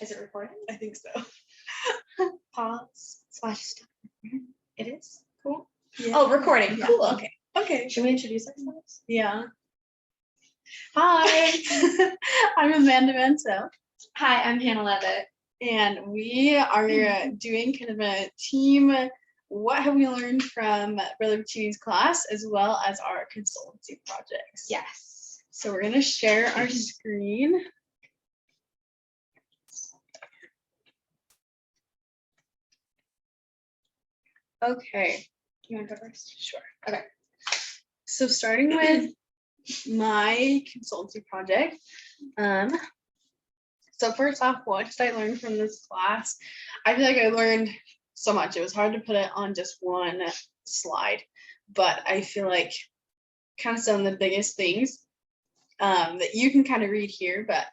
Is it recording? I think so. Pause. /stop. It is? Cool. Yeah. Oh, recording. Yeah. Cool. Okay. Okay. Should we introduce ourselves? Yeah. Hi, I'm Amanda Manso, Hi, I'm Hannah Levitt. and we are doing kind of a team. What have we learned from Brother Pacini's class, as well as our consultancy projects? Yes. So we're gonna share our screen. Okay. You want to go first? Sure. Okay. So starting with my consultancy project. So first off, what did I learn from this class? I feel like I learned so much. It was hard to put it on just one slide, but I feel like kind of some of the biggest things that you can kind of read here, but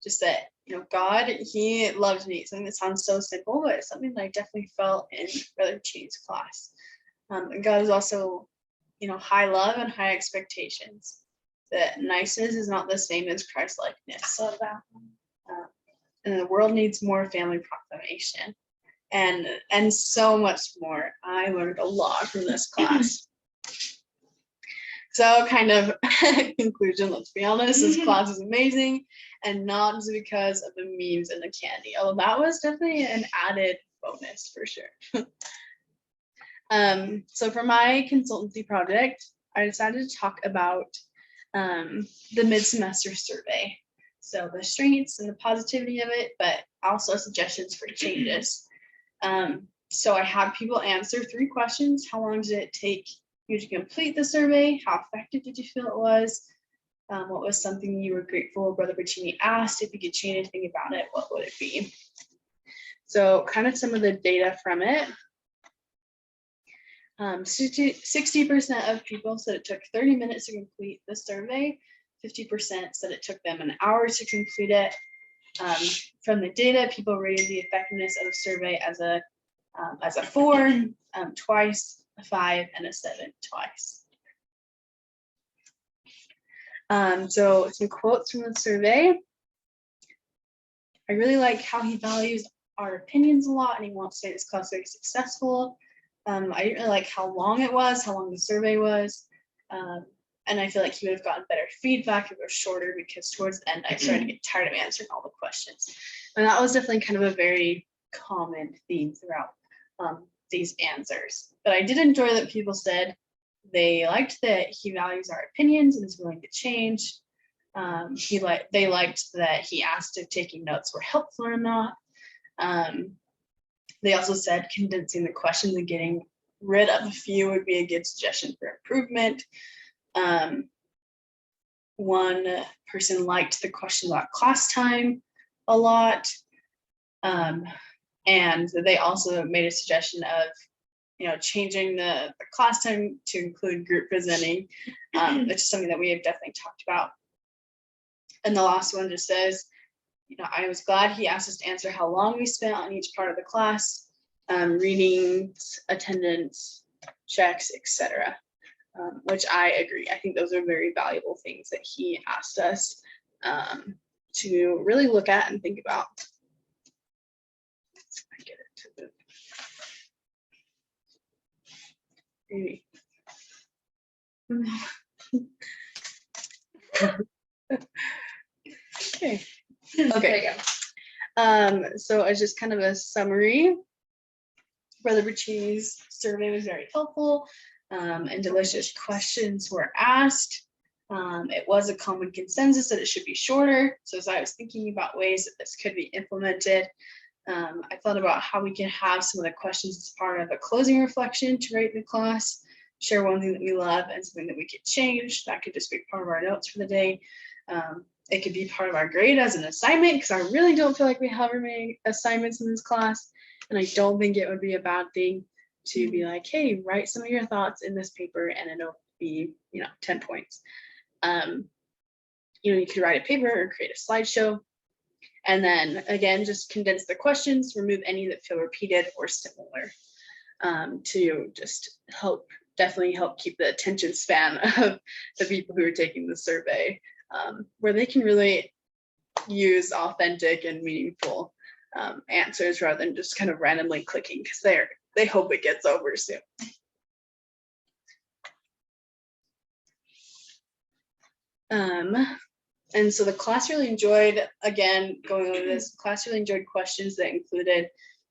just that, God, he loves me. Something that sounds so simple, but it's something that I definitely felt in Brother Pacini's class. And God is also, high love and high expectations. That niceness is not the same as Christ-likeness. Love that. And the world needs more family proclamation, and so much more. I learned a lot from this class. So kind of conclusion, let's be honest, this class is amazing, and not just because of the memes and the candy, although that was definitely an added bonus for sure. So for my consultancy project, I decided to talk about the mid-semester survey. So the strengths and the positivity of it, but also suggestions for changes. So I had people answer 3 questions. How long did it take you to complete the survey? How effective did you feel it was? What was something you were grateful Brother Pacini asked? If you could change anything about it, what would it be? So kind of some of the data from it. 60% of people said it took 30 minutes to complete the survey. 50% said it took them an hour to complete it. From the data, people rated the effectiveness of the survey as a 4 twice, a 5, and a 7 twice. So some quotes from the survey. I really like how he values our opinions a lot, and he wants to make this class very successful. I didn't really like how long it was, how long the survey was. And I feel like he would have gotten better feedback if it was shorter, because towards the end, I started to get tired of answering all the questions. And that was definitely kind of a very common theme throughout these answers. But I did enjoy that people said they liked that he values our opinions and is willing to change. They liked that he asked if taking notes were helpful or not. They also said condensing the questions and getting rid of a few would be a good suggestion for improvement. One person liked the question about class time a lot. And they also made a suggestion of, changing the class time to include group presenting, which is something that we have definitely talked about. And the last one just says, I was glad he asked us to answer how long we spent on each part of the class, readings, attendance, checks, etc. Which I agree. I think those are very valuable things that he asked us to really look at and think about. Let's get it to the Okay. There you go. So as just kind of a summary, Brother Pacini's survey was very helpful, and delicious questions were asked. It was a common consensus that it should be shorter. So as I was thinking about ways that this could be implemented, I thought about how we can have some of the questions as part of a closing reflection to rate the class, share one thing that we love and something that we could change. That could just be part of our notes for the day. It could be part of our grade as an assignment, because I really don't feel like we have very many assignments in this class. And I don't think it would be a bad thing to be like, hey, write some of your thoughts in this paper and it'll be, 10 points. You could write a paper or create a slideshow. And then again, just condense the questions, remove any that feel repeated or similar, to just definitely help keep the attention span of the people who are taking the survey, where they can really use authentic and meaningful answers rather than just kind of randomly clicking because they hope it gets over soon. And so the class really enjoyed, again, going over this, class really enjoyed questions that included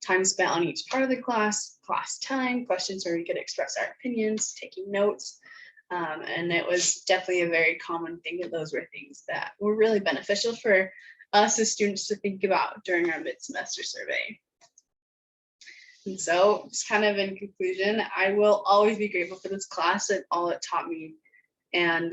time spent on each part of the class time, questions where we could express our opinions, taking notes. And it was definitely a very common thing that those were things that were really beneficial for us as students to think about during our mid-semester survey. And so just kind of in conclusion, I will always be grateful for this class and all it taught me. And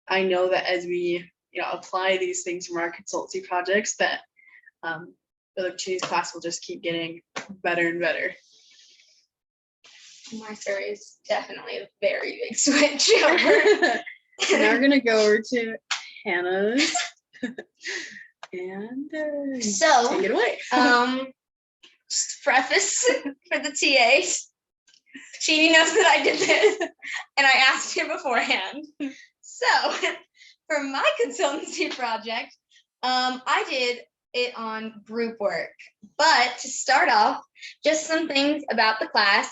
I know that as we apply these things from our consultancy projects, that the Pacini's class will just keep getting better and better. My survey is definitely a very big switch over. Now we're gonna go over to Hannah's and So, take it away. Just to preface for the TAs, Pacini knows that I did this, and I asked him beforehand. So, for my consultancy project, I did it on group work. But to start off, just some things about the class.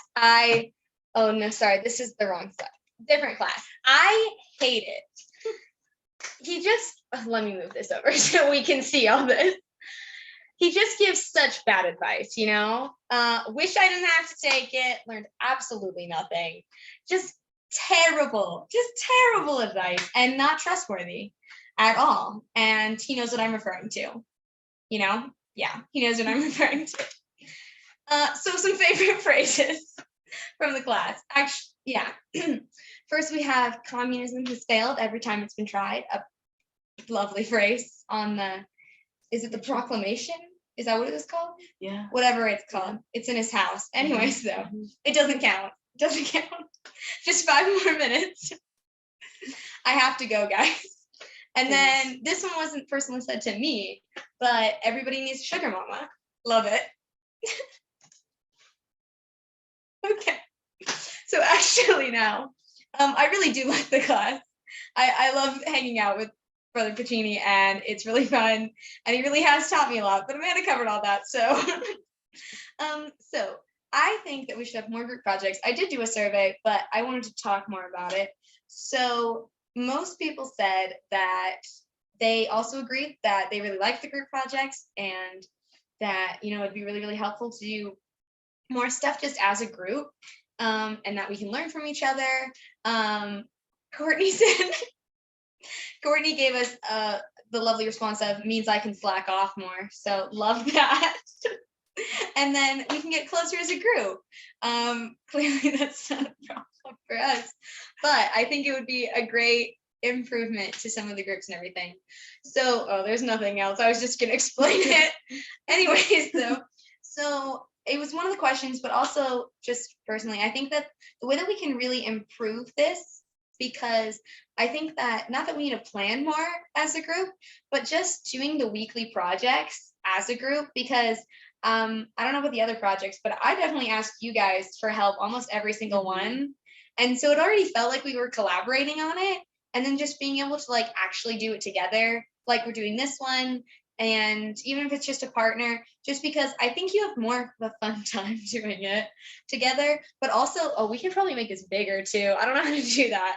Oh no, sorry, this is the wrong stuff. Different class. I hate it. Let me move this over so we can see all this. He just gives such bad advice, Wish I didn't have to take it, learned absolutely nothing. Just terrible advice and not trustworthy at all. And he knows what I'm referring to. Yeah, he knows what I'm referring to. So some favorite phrases from the class. Actually, yeah. First, we have communism has failed every time it's been tried. A lovely phrase on is it the proclamation? Is that what it was called? Yeah. Whatever it's called. It's in his house. Anyways, though, it doesn't count. Just 5 more minutes. I have to go, guys. And then this one wasn't personally said to me, but everybody needs a sugar mama. Love it. Okay. So actually now, I really do like the class. I love hanging out with Brother Pacini, and it's really fun, and he really has taught me a lot, but Amanda covered all that, so. So I think that we should have more group projects. I did do a survey, but I wanted to talk more about it. So most people said that they also agreed that they really liked the group projects and that, it'd be really, really helpful to do more stuff just as a group, and that we can learn from each other. Courtney gave us the lovely response of means I can slack off more. So love that. And then we can get closer as a group. Clearly that's not a problem for us, but I think it would be a great improvement to some of the groups and everything. So, there's nothing else. I was just gonna explain it. Anyways, though, so it was one of the questions, but also just personally, I think that the way that we can really improve this, because I think that not that we need to plan more as a group, but just doing the weekly projects as a group, because I don't know about the other projects, but I definitely asked you guys for help almost every single one. And so it already felt like we were collaborating on it. And then just being able to actually do it together, like we're doing this one. And even if it's just a partner, just because I think you have more of a fun time doing it together, but also, we can probably make this bigger too. I don't know how to do that.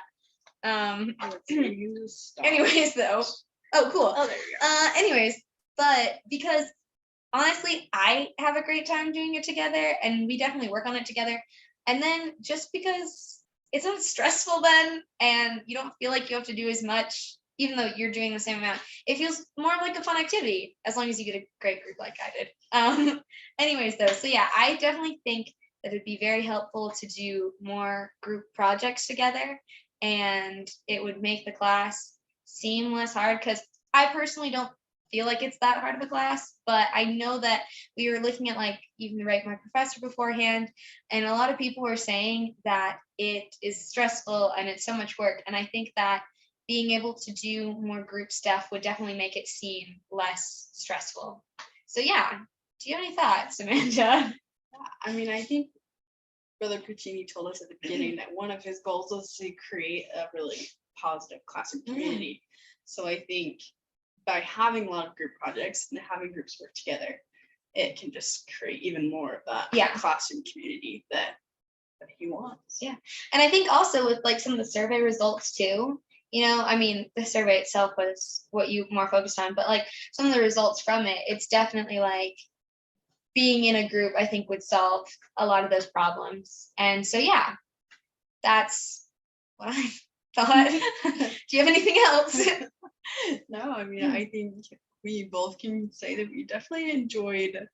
Anyways, though. Oh, cool. Oh, there you go. Anyways, but because honestly, I have a great time doing it together, and we definitely work on it together. And then just because it's not stressful then, and you don't feel like you have to do as much, even though you're doing the same amount, it feels more like a fun activity, as long as you get a great group like I did. Anyways, though, so yeah, I definitely think that it'd be very helpful to do more group projects together, and it would make the class seem less hard, because I personally don't feel like it's that hard of a class, but I know that we were looking at even the Write My Professor beforehand, and a lot of people were saying that it is stressful and it's so much work, and I think that being able to do more group stuff would definitely make it seem less stressful. So yeah, do you have any thoughts, Amanda? I mean, I think Brother Pacini told us at the beginning that one of his goals was to create a really positive classroom community. So I think by having a lot of group projects and having groups work together, it can just create even more of that Yeah. classroom community that he wants. Yeah. And I think also with like some of the survey results too, I mean, the survey itself was what you more focused on, but like some of the results from it, it's definitely like being in a group, I think, would solve a lot of those problems. And so, yeah, that's what I thought. Do you have anything else? No, I mean, I think we both can say that we definitely enjoyed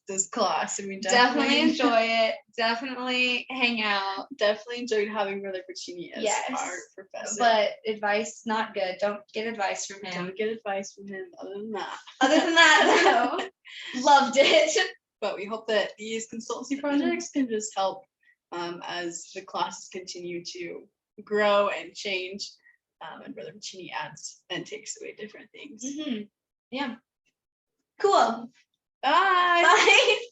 this class, and we Definitely enjoy it. Definitely hang out. definitely enjoyed having Brother Pacini as Yes, our professor. but advice not good. Don't get advice from him. Don't get advice from him other than that. Other than that, though, loved it. But we hope that these consultancy projects can just help as the classes continue to grow and change, and Brother Pacini adds and takes away different things. Yeah. Cool. Bye. Bye.